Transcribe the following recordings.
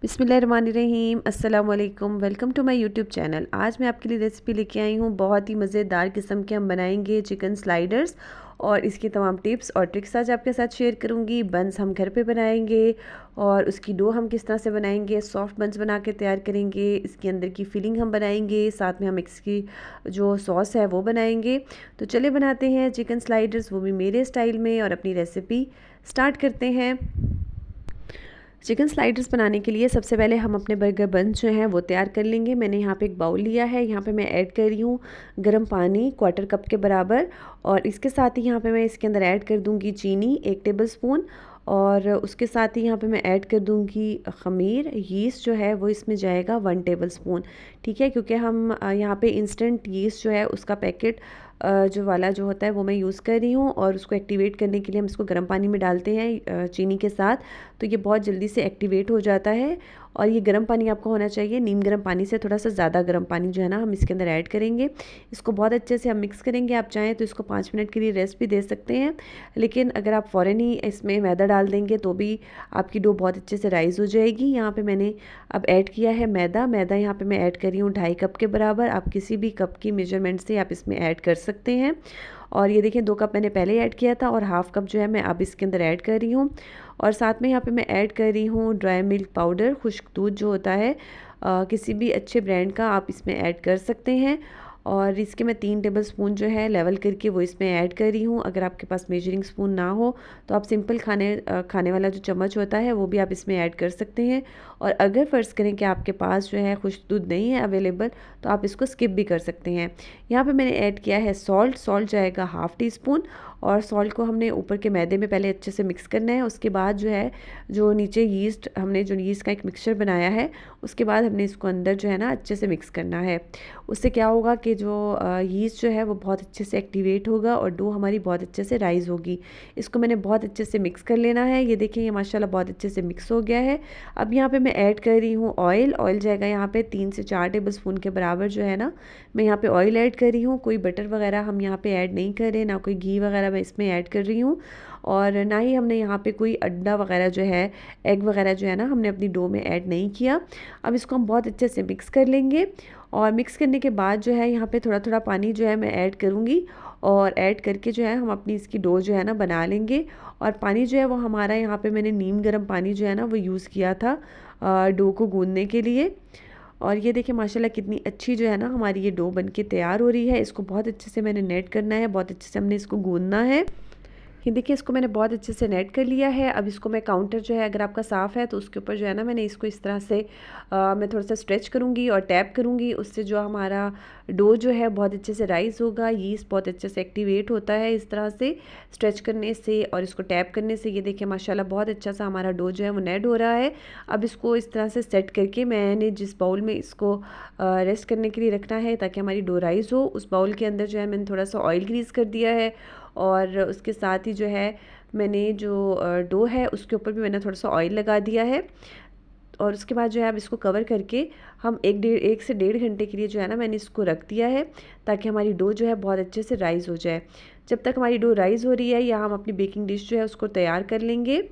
बिस्मिल्लाहिर्रहमानिर्रहीम अस्सलाम वालेकुम। Welcome to my YouTube channel. आज मैं आपके लिए रेसिपी लेके आई हूँ। बहुत ही मज़ेदार किस्म के हम बनाएंगे चिकन स्लाइडर्स और इसकी तमाम टिप्स और ट्रिक्स आज आपके साथ शेयर करूँगी। बंस हम घर पे बनाएंगे और उसकी डो हम किस तरह से बनाएंगे, सॉफ्ट बंस बना के तैयार करेंगे। इसके अंदर की फिलिंग हम बनाएंगे, साथ में हम इसकी जो सॉस है वो बनाएंगे। तो चले बनाते हैं चिकन स्लाइडर्स, वो भी मेरे स्टाइल में, और अपनी रेसिपी स्टार्ट करते हैं। चिकन स्लाइडर्स बनाने के लिए सबसे पहले हम अपने बर्गर बन्स जो हैं वो तैयार कर लेंगे। मैंने यहाँ पे एक बाउल लिया है, यहाँ पे मैं ऐड कर रही हूँ गर्म पानी 1/4 कप के बराबर, और इसके साथ ही यहाँ पे मैं इसके अंदर ऐड कर दूँगी चीनी 1 टेबलस्पून, और उसके साथ ही यहाँ पे मैं ऐड कर दूँगी ख़मीर। यीस्ट जो है वो इसमें जाएगा 1 टेबलस्पून, ठीक है, क्योंकि हम यहाँ पे इंस्टेंट यीस्ट जो है उसका पैकेट जो वाला जो होता है वो मैं यूज़ कर रही हूँ, और उसको एक्टिवेट करने के लिए हम इसको गर्म पानी में डालते हैं चीनी के साथ, तो ये बहुत जल्दी से एक्टिवेट हो जाता है। और ये गर्म पानी आपको होना चाहिए, नीम गर्म पानी से थोड़ा सा ज़्यादा गर्म पानी जो है ना हम इसके अंदर ऐड करेंगे। इसको बहुत अच्छे से हम मिक्स करेंगे। आप चाहें तो इसको 5 मिनट के लिए रेस्ट भी दे सकते हैं, लेकिन अगर आप फ़ौरन ही इसमें मैदा डाल देंगे तो भी आपकी डो बहुत अच्छे से राइज़ हो जाएगी। यहाँ पे मैंने अब ऐड किया है मैदा यहाँ पे मैं ऐड कर रही हूँ 2.5 कप के बराबर। आप किसी भी कप की मेजरमेंट से आप इसमें ऐड कर सकते हैं। और ये देखिए 2 कप मैंने पहले ऐड किया था, और हाफ़ कप जो है मैं अब इसके अंदर ऐड कर रही हूँ। और साथ में यहाँ पे मैं ऐड कर रही हूँ ड्राई मिल्क पाउडर, खुश्क दूध जो होता है किसी भी अच्छे ब्रांड का आप इसमें ऐड कर सकते हैं। और इसके मैं 3 टेबलस्पून जो है लेवल करके वो इसमें ऐड कर रही हूँ। अगर आपके पास मेजरिंग स्पून ना हो तो आप सिंपल खाने वाला जो चम्मच होता है वो भी आप इसमें ऐड कर सकते हैं। और अगर फ़र्ज़ करें कि आपके पास जो है खुश्क दूध नहीं है अवेलेबल, तो आप इसको स्किप भी कर सकते हैं। यहाँ पे मैंने ऐड किया है सॉल्ट जाएगा 1/2 टीस्पून, और सॉल्ट को हमने ऊपर के मैदे में पहले अच्छे से मिक्स करना है। उसके बाद जो है जो नीचे यीस्ट का एक मिक्सचर बनाया है, उसके बाद हमने इसको अंदर जो है ना अच्छे से मिक्स करना है। उससे क्या होगा कि जो यीस्ट जो है वो बहुत अच्छे से एक्टिवेट होगा और डो हमारी बहुत अच्छे से राइज़ होगी। इसको मैंने बहुत अच्छे से मिक्स कर लेना है। ये देखिए ये माशाल्लाह बहुत अच्छे से मिक्स हो गया है। अब यहाँ पे मैं ऐड कर रही हूँ ऑयल जाएगा यहाँ पे 3 से 4 टेबलस्पून के बराबर जो है ना, मैं यहाँ पे ऑयल ऐड कर रही हूँ। कोई बटर वगैरह हम यहाँ पे ऐड नहीं कर रहे, ना कोई घी वगैरह मैं इसमें ऐड कर रही हूँ, और ना ही हमने यहाँ पे कोई अंडा वगैरह जो है, एग वगैरह जो है ना, हमने अपनी डो में ऐड नहीं किया। अब इसको हम बहुत अच्छे से मिक्स कर लेंगे, और मिक्स करने के बाद जो है यहाँ पे थोड़ा थोड़ा पानी जो है मैं ऐड करूँगी, और ऐड करके जो है हम अपनी इसकी डो जो है ना बना लेंगे। और पानी जो है वो हमारा यहाँ पे मैंने नीम गर्म पानी जो है ना वो यूज़ किया था डो को गूंदने के लिए। और ये देखिए माशाल्लाह कितनी अच्छी जो है ना हमारी ये डो बनके तैयार हो रही है। इसको बहुत अच्छे से मैंने नेट करना है, बहुत अच्छे से हमने इसको गूंदना है। ये देखिए इसको मैंने बहुत अच्छे से नेट कर लिया है। अब इसको मैं काउंटर जो है, अगर आपका साफ़ है तो उसके ऊपर जो है ना मैंने इसको इस तरह से मैं थोड़ा सा स्ट्रेच करूँगी और टैप करूँगी। उससे जो हमारा डो जो है बहुत अच्छे से राइज़ होगा। यीस्ट बहुत अच्छे से एक्टिवेट होता है इस तरह से स्ट्रेच करने से और इसको टैप करने से। ये देखिए माशाल्लाह बहुत अच्छा सा हमारा डो जो है वो नेट हो रहा है। अब इसको इस तरह से सेट करके मैंने जिस बाउल में इसको रेस्ट करने के लिए रखना है ताकि हमारी डो राइज़ हो, उस बाउल के अंदर जो है मैंने थोड़ा सा ऑयल ग्रीस कर दिया है। और उसके साथ ही जो है मैंने जो डो है उसके ऊपर भी मैंने थोड़ा सा ऑयल लगा दिया है। और उसके बाद जो है अब इसको कवर करके हम 1 से 1.5 घंटे के लिए जो है ना मैंने इसको रख दिया है, ताकि हमारी डो जो है बहुत अच्छे से राइज़ हो जाए। जब तक हमारी डो राइज़ हो रही है, या हम अपनी बेकिंग डिश जो है उसको तैयार कर लेंगे।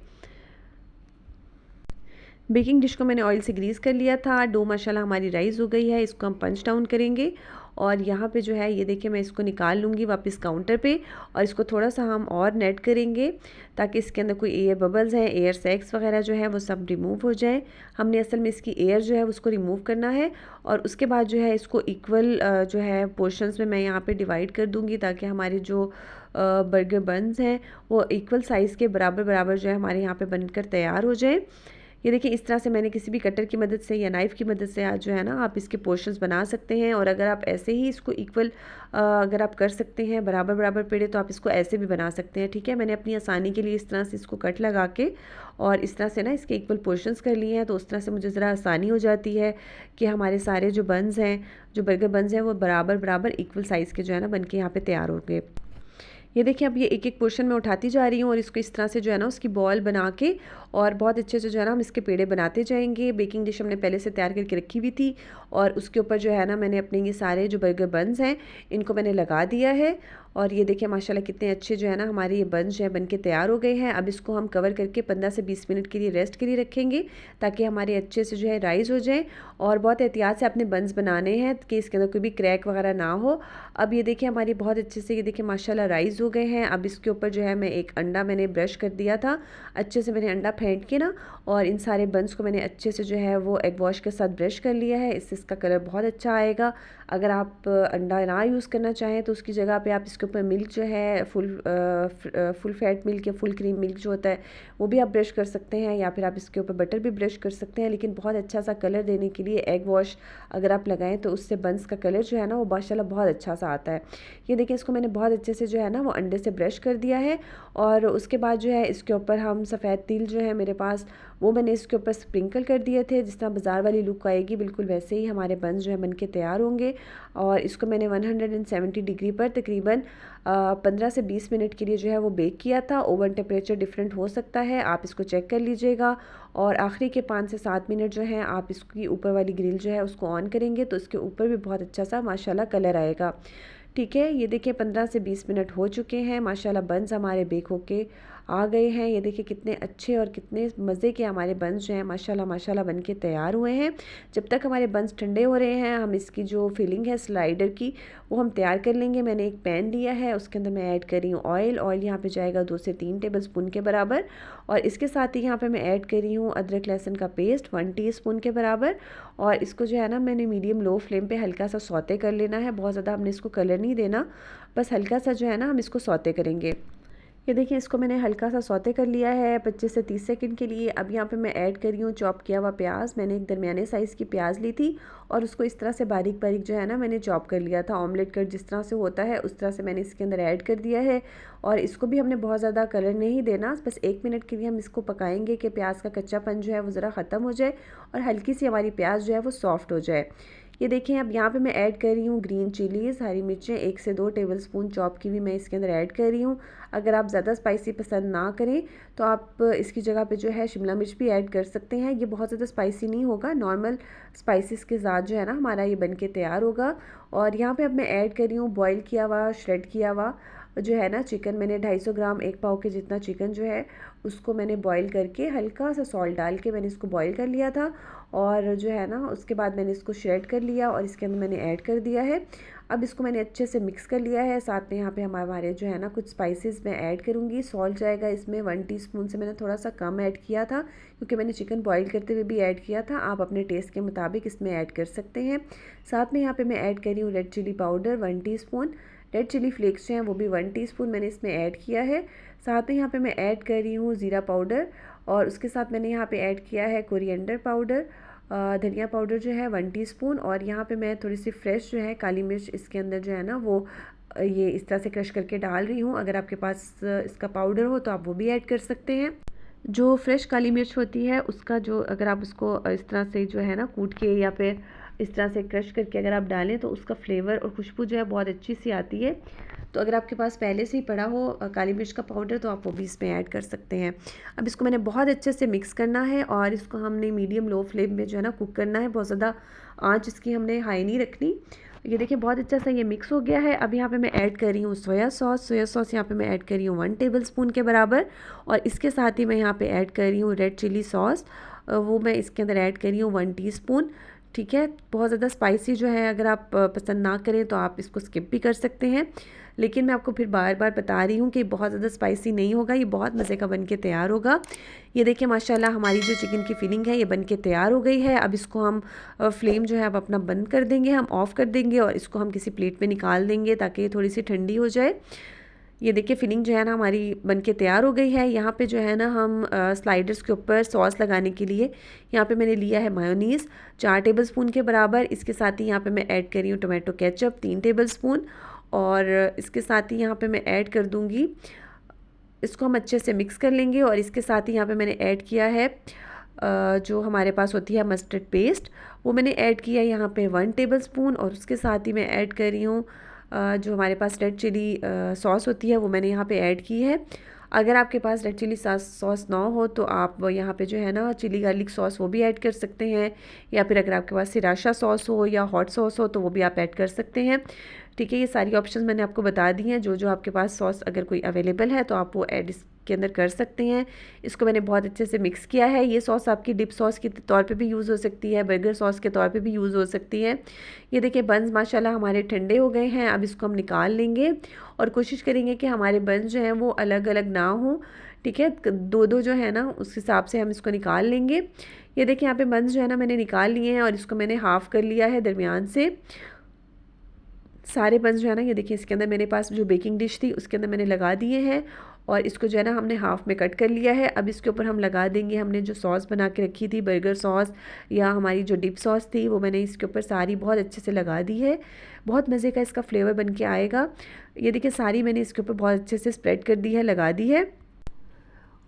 बेकिंग डिश को मैंने ऑयल से ग्रीस कर लिया था। डो माशाल्लाह हमारी राइज़ हो गई है। इसको हम पंच डाउन करेंगे, और यहाँ पे जो है ये देखिए मैं इसको निकाल लूँगी वापस काउंटर पे, और इसको थोड़ा सा हम और नेट करेंगे ताकि इसके अंदर कोई एयर बबल्स हैं, एयर सैक्स वगैरह जो है वो सब रिमूव हो जाए। हमने असल में इसकी एयर जो है उसको रिमूव करना है, और उसके बाद जो है इसको इक्वल जो है पोर्शंस में मैं यहाँ पे डिवाइड कर दूँगी, ताकि हमारी जो बर्गर बन्स हैं वो इक्वल साइज़ के बराबर बराबर जो है हमारे यहाँ पे बनकर तैयार हो जाए। ये देखिए इस तरह से मैंने किसी भी कटर की मदद से या नाइफ़ की मदद से आज जो है ना आप इसके पोर्शंस बना सकते हैं। और अगर आप ऐसे ही इसको इक्वल अगर आप कर सकते हैं बराबर बराबर पेड़े, तो आप इसको ऐसे भी बना सकते हैं, ठीक है। मैंने अपनी आसानी के लिए इस तरह से इसको कट लगा के और इस तरह से ना इसके इक्वल पोर्शंस कर लिए हैं, तो उस तरह से मुझे ज़रा आसानी हो जाती है कि हमारे सारे जो बन्स हैं, जो बर्गर बन्स हैं, वो बराबर बराबर इक्वल साइज़ के जो है ना बन के यहाँ पर तैयार हो गए। ये देखिए अब ये एक एक पोर्शन में उठाती जा रही हूँ, और इसको इस तरह से जो है ना उसकी बॉल बना के और बहुत अच्छे से जो है ना हम इसके पेड़े बनाते जाएंगे। बेकिंग डिश हमने पहले से तैयार करके रखी हुई थी, और उसके ऊपर जो है ना मैंने अपने ये सारे जो बर्गर बन्स हैं इनको मैंने लगा दिया है। और ये देखिए माशाल्लाह कितने अच्छे जो है ना हमारे ये बंस जो है बन के तैयार हो गए हैं। अब इसको हम कवर करके 15 से 20 मिनट के लिए रेस्ट के लिए रखेंगे ताकि हमारे अच्छे से जो है राइस हो जाए। और बहुत एहतियात से अपने बंस बनाने हैं कि इसके अंदर कोई भी क्रैक वगैरह ना हो। अब ये देखिए हमारी बहुत अच्छे से ये देखिए माशाल्लाह राइस हो गए हैं। अब इसके ऊपर जो है मैं एक अंडा मैंने ब्रश कर दिया था, अच्छे से मैंने अंडा फेंट के ना, और इन सारे बंस को मैंने अच्छे से जो है वो एग वॉश के साथ ब्रश कर लिया है। इससे इसका कलर बहुत अच्छा आएगा। अगर आप अंडा ना यूज़ करना चाहें तो उसकी जगह पे आप इसके ऊपर मिल्क जो है फुल फैट मिल्क या फुल क्रीम मिल्क जो होता है वो भी आप ब्रश कर सकते हैं, या फिर आप इसके ऊपर बटर भी ब्रश कर सकते हैं। लेकिन बहुत अच्छा सा कलर देने के लिए एग वॉश अगर आप लगाएं तो उससे बंस का कलर जो है ना वो माशाल्लाह बहुत अच्छा सा आता है। ये देखिए इसको मैंने बहुत अच्छे से जो है ना वो अंडे से ब्रश कर दिया है। और उसके बाद जो है इसके ऊपर हम सफ़ेद तिल जो है मेरे पास वो मैंने इसके ऊपर स्प्रिंकल कर दिए थे। जिस तरह बाज़ार वाली लुक आएगी बिल्कुल वैसे ही हमारे बंस जो है बन के तैयार होंगे। और इसको मैंने 170 डिग्री पर तकरीबन 15 से 20 मिनट के लिए जो है वो बेक किया था। ओवन टेम्परेचर डिफरेंट हो सकता है, आप इसको चेक कर लीजिएगा। और आखिरी के 5 से 7 मिनट जो है आप इसकी ऊपर वाली ग्रिल जो है उसको ऑन करेंगे तो इसके ऊपर भी बहुत अच्छा सा माशाल्लाह कलर आएगा। ठीक है, ये देखिए 15 से 20 मिनट हो चुके हैं, माशाल्लाह बंस हमारे बेक होके आ गए हैं। ये देखिए कितने अच्छे और कितने मज़े के हमारे बंस जो हैं माशाल्लाह माशाल्लाह बन के तैयार हुए हैं। जब तक हमारे बंस ठंडे हो रहे हैं हम इसकी जो फिलिंग है स्लाइडर की वो हम तैयार कर लेंगे। मैंने एक पैन लिया है, उसके अंदर मैं ऐड कर रही हूँ ऑयल। ऑयल यहाँ पे जाएगा 2 से 3 टेबल स्पून के बराबर। और इसके साथ ही यहाँ पे मैं ऐड कर रही हूँ अदरक लहसुन का पेस्ट 1 टीस्पून के बराबर। और इसको जो है ना मैंने मीडियम लो फ्लेम पे हल्का सा सौते कर लेना है, बहुत ज़्यादा हमने इसको कलर नहीं देना, बस हल्का सा जो है ना हम इसको सौते करेंगे। ये देखिए इसको मैंने हल्का सा सौते कर लिया है 25 से 30 सेकंड के लिए। अब यहाँ पे मैं ऐड कर रही हूँ चॉप किया हुआ प्याज। मैंने एक दरमियाने साइज़ की प्याज ली थी और उसको इस तरह से बारीक बारीक जो है ना मैंने चॉप कर लिया था। ऑमलेट कट जिस तरह से होता है उस तरह से मैंने इसके अंदर ऐड कर दिया है। और इसको भी हमने बहुत ज़्यादा कलर नहीं देना, बस 1 मिनट के लिए हम इसको पकाएंगे कि प्याज का कच्चापन जो है वो ज़रा ख़त्म हो जाए और हल्की सी हमारी प्याज जो है वो सॉफ्ट हो जाए। ये देखिए अब यहाँ पे मैं ऐड कर रही हूँ ग्रीन चिलीज़, हरी मिर्चें 1 से 2 टेबलस्पून चॉप की भी मैं इसके अंदर ऐड कर रही हूँ। अगर आप ज़्यादा स्पाइसी पसंद ना करें तो आप इसकी जगह पे जो है शिमला मिर्च भी ऐड कर सकते हैं। ये बहुत ज़्यादा स्पाइसी नहीं होगा, नॉर्मल स्पाइसेस के साथ जो है ना हमारा ये बन के तैयार होगा। और यहाँ पे अब मैं ऐड कर रही हूँ बॉयल किया हुआ श्रेड किया हुआ जो है ना चिकन। मैंने 250 ग्राम 1 पाव के जितना चिकन जो है उसको मैंने बॉईल करके हल्का सा सॉल्ट डाल के मैंने इसको बॉईल कर लिया था। और जो है ना उसके बाद मैंने इसको श्रेड कर लिया और इसके अंदर मैंने ऐड कर दिया है। अब इसको मैंने अच्छे से मिक्स कर लिया है। साथ में यहाँ पे हमारे जो है ना कुछ स्पाइसेस मैं ऐड करूँगी। सॉल्ट जाएगा इसमें 1 टीस्पून से मैंने थोड़ा सा कम ऐड किया था क्योंकि मैंने चिकन बॉईल करते हुए भी ऐड किया था। आप अपने टेस्ट के मुताबिक इसमें ऐड कर सकते हैं। साथ में यहाँ पे मैं ऐड कर रही हूँ red chilli powder 1 teaspoon. Red chilli flakes जो हैं वो भी 1 टीस्पून मैंने इसमें ऐड किया है। साथ में यहाँ पे मैं ऐड कर रही हूँ ज़ीरा पाउडर और उसके साथ मैंने यहाँ पे ऐड किया है कोरिएंडर पाउडर, धनिया पाउडर जो है 1 टीस्पून। और यहाँ पे मैं थोड़ी सी फ्रेश जो है काली मिर्च इसके अंदर जो है ना वो ये इस तरह से क्रश करके डाल रही हूँ। अगर आपके पास इसका पाउडर हो तो आप वो भी ऐड कर सकते हैं। जो फ्रेश काली मिर्च होती है उसका जो अगर आप उसको इस तरह से जो है ना कूट के या फिर इस तरह से क्रश करके अगर आप डालें तो उसका फ्लेवर और खुशबू जो है बहुत अच्छी सी आती है। तो अगर आपके पास पहले से ही पड़ा हो काली मिर्च का पाउडर तो आप वो भी इसमें ऐड कर सकते हैं। अब इसको मैंने बहुत अच्छे से मिक्स करना है और इसको हमने मीडियम लो फ्लेम में जो है ना कुक करना है, बहुत ज़्यादा आँच इसकी हमने हाई नहीं रखनी। ये देखिए बहुत अच्छा सा ये मिक्स हो गया है। अब यहाँ पे मैं ऐड कर रही हूँ सोया सॉस। सोया सॉस यहाँ पे मैं ऐड कर रही हूँ 1 टेबलस्पून के बराबर। और इसके साथ ही मैं यहाँ पे ऐड कर रही हूँ रेड चिली सॉस, वो मैं इसके अंदर ऐड कर रही हूँ 1 टीस्पून। ठीक है, बहुत ज़्यादा स्पाइसी जो है अगर आप पसंद ना करें तो आप इसको स्किप भी कर सकते हैं, लेकिन मैं आपको फिर बार बार बता रही हूँ कि बहुत ज़्यादा स्पाइसी नहीं होगा, ये बहुत मज़े का बन के तैयार होगा। ये देखिए माशाल्लाह हमारी जो चिकन की फिलिंग है ये बन के तैयार हो गई है। अब इसको हम फ्लेम जो है अब अपना बंद कर देंगे, हम ऑफ़ कर देंगे और इसको हम किसी प्लेट में निकाल देंगे ताकि ये थोड़ी सी ठंडी हो जाए। ये देखिए फिलिंग जो है ना हमारी बनके तैयार हो गई है। यहाँ पे जो है ना हम स्लाइडर्स के ऊपर सॉस लगाने के लिए यहाँ पे मैंने लिया है मायोनीज़ 4 टेबलस्पून के बराबर। इसके साथ ही यहाँ पे मैं ऐड कर रही हूँ टोमेटो केचप 3 टेबलस्पून। और इसके साथ ही यहाँ पे मैं ऐड कर दूँगी, इसको हम अच्छे से मिक्स कर लेंगे। और इसके साथ ही यहाँ पे मैंने ऐड किया है जो हमारे पास होती है मस्टर्ड पेस्ट, वो मैंने ऐड किया यहाँ पे 1 टेबलस्पून। और उसके साथ ही मैं ऐड कर रही हूँ जो हमारे पास रेड चिली सॉस होती है वो मैंने यहाँ पे ऐड की है। अगर आपके पास रेड चिली सॉस ना हो तो आप यहाँ पे जो है ना चिली गार्लिक सॉस वो भी ऐड कर सकते हैं, या फिर अगर आपके पास सिराशा सॉस हो या हॉट सॉस हो तो वो भी आप ऐड कर सकते हैं। ठीक है, ये सारी ऑप्शंस मैंने आपको बता दी हैं। जो जो आपके पास सॉस अगर कोई अवेलेबल है तो आप वो ऐड इसके अंदर कर सकते हैं। इसको मैंने बहुत अच्छे से मिक्स किया है। ये सॉस आपकी डिप सॉस के तौर पे भी यूज़ हो सकती है, बर्गर सॉस के तौर पे भी यूज़ हो सकती है। ये देखिए बन्स माशाल्लाह हमारे ठंडे हो गए हैं। अब इसको हम निकाल लेंगे और कोशिश करेंगे कि हमारे बन्स जो हैं वो अलग अलग ना हों। ठीक है, दो दो जो है ना उस हिसाब से हम इसको निकाल लेंगे। ये देखिए यहाँ पे बन्स जो है ना मैंने निकाल लिए हैं और इसको मैंने हाफ़ कर लिया है दरमियान से। सारे बन्स जो है ना ये देखिए इसके अंदर मेरे पास जो बेकिंग डिश थी उसके अंदर मैंने लगा दिए हैं और इसको जो है ना हमने हाफ़ में कट कर लिया है। अब इसके ऊपर हम लगा देंगे हमने जो सॉस बना के रखी थी बर्गर सॉस या हमारी जो डिप सॉस थी वो मैंने इसके ऊपर सारी बहुत अच्छे से लगा दी है। बहुत मज़े का इसका फ्लेवर बन के आएगा। ये देखिए सारी मैंने इसके ऊपर बहुत अच्छे से स्प्रेड कर दी है, लगा दी है।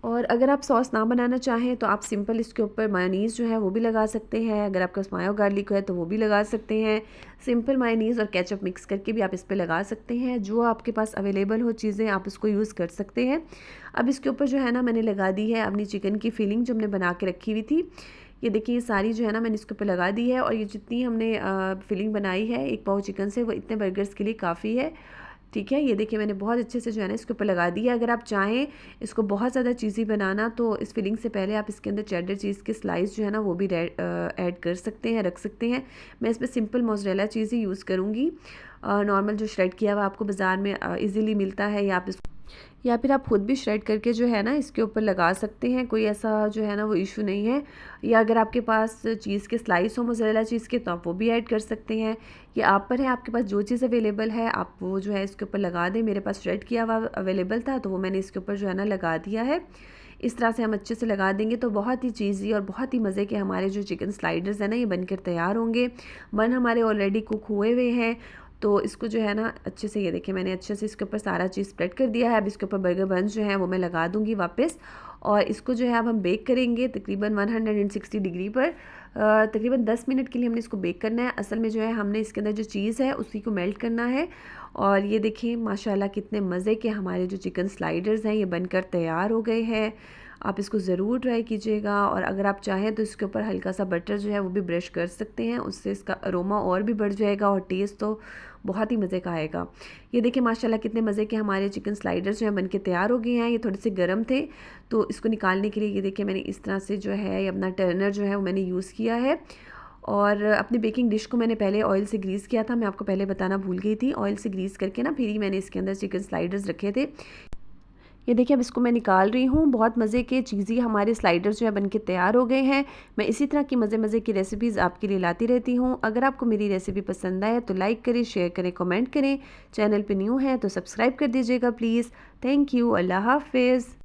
और अगर आप सॉस ना बनाना चाहें तो आप सिंपल इसके ऊपर मायोनीज़ जो है वो भी लगा सकते हैं। अगर आपके पास मायो गार्लिक है तो वो भी लगा सकते हैं। सिंपल मायोनीज़ और केचप मिक्स करके भी आप इस पे लगा सकते हैं। जो आपके पास अवेलेबल हो चीज़ें आप उसको यूज़ कर सकते हैं। अब इसके ऊपर जो है ना मैंने लगा दी है अपनी चिकन की फिलिंग जो हमने बना के रखी हुई थी। ये देखिए ये सारी जो है ना मैंने इसके ऊपर लगा दी है और ये जितनी हमने फिलिंग बनाई है 1 पाव चिकन से वो इतने बर्गर्स के लिए काफ़ी है। ठीक है, ये देखिए मैंने बहुत अच्छे से जो है ना इसके ऊपर लगा दिया। अगर आप चाहें इसको बहुत ज़्यादा चीज़ी बनाना तो इस फिलिंग से पहले आप इसके अंदर चेडर चीज़ के स्लाइस जो है ना वो भी ऐड कर सकते हैं, रख सकते हैं। मैं इस पर सिंपल मोज़रेला चीज़ ही यूज़ करूँगी। नॉर्मल जो श्रेड किया हुआ आपको बाज़ार में ईज़िली मिलता है या फिर आप खुद भी श्रेड करके जो है ना इसके ऊपर लगा सकते हैं। कोई ऐसा जो है ना वो इशू नहीं है। या अगर आपके पास चीज़ के स्लाइस हो मोज़रेला चीज़ के तो आप वो भी ऐड कर सकते हैं। ये आप पर है, आपके पास जो चीज़ अवेलेबल है आप वो जो है इसके ऊपर लगा दें। मेरे पास श्रेड किया हुआ अवेलेबल था तो वो मैंने इसके ऊपर जो है ना लगा दिया है। इस तरह से हम अच्छे से लगा देंगे तो बहुत ही चीज़ी और बहुत ही मज़े के हमारे जो चिकन स्लाइडर्स हैं ना ये बनकर तैयार होंगे। बन हमारे ऑलरेडी कुक हुए हुए हैं तो इसको जो है ना अच्छे से, ये देखिए मैंने अच्छे से इसके ऊपर सारा चीज़ स्प्रेड कर दिया है। अब इसके ऊपर बर्गर बन्स जो है वो मैं लगा दूंगी वापस और इसको जो है अब हम बेक करेंगे तकरीबन 160 डिग्री पर। तकरीबन 10 मिनट के लिए हमने इसको बेक करना है। असल में जो है हमने इसके अंदर जो चीज़ है उसी को मेल्ट करना है। और ये देखिए माशाल्लाह कितने मज़े के हमारे जो चिकन स्लाइडर्स हैं ये बनकर तैयार हो गए हैं। आप इसको ज़रूर ट्राई कीजिएगा और अगर आप चाहें तो इसके ऊपर हल्का सा बटर जो है वो भी ब्रश कर सकते हैं, उससे इसका अरोमा और भी बढ़ जाएगा और टेस्ट तो बहुत ही मज़े का आएगा। ये देखिए माशाल्लाह कितने मज़े के हमारे चिकन स्लाइडर्स जो हैं बनके तैयार हो गए हैं। ये थोड़े से गर्म थे तो इसको निकालने के लिए ये देखिए मैंने इस तरह से जो है अपना टर्नर जो है वो मैंने यूज़ किया है। और अपनी बेकिंग डिश को मैंने पहले ऑयल से ग्रीस किया था, मैं आपको पहले बताना भूल गई थी। ऑयल से ग्रीस करके ना फिर ही मैंने इसके अंदर चिकन स्लाइडर्स रखे थे। ये देखिए अब इसको मैं निकाल रही हूँ। बहुत मज़े के चीज़ी हमारे स्लाइडर्स जो है बनके तैयार हो गए हैं। मैं इसी तरह की मज़े मज़े की रेसिपीज़ आपके लिए लाती रहती हूँ। अगर आपको मेरी रेसिपी पसंद आए तो लाइक करें, शेयर करें, कमेंट करें। चैनल पे न्यू है तो सब्सक्राइब कर दीजिएगा प्लीज़। Thank you. अल्लाह हाफ़िज़।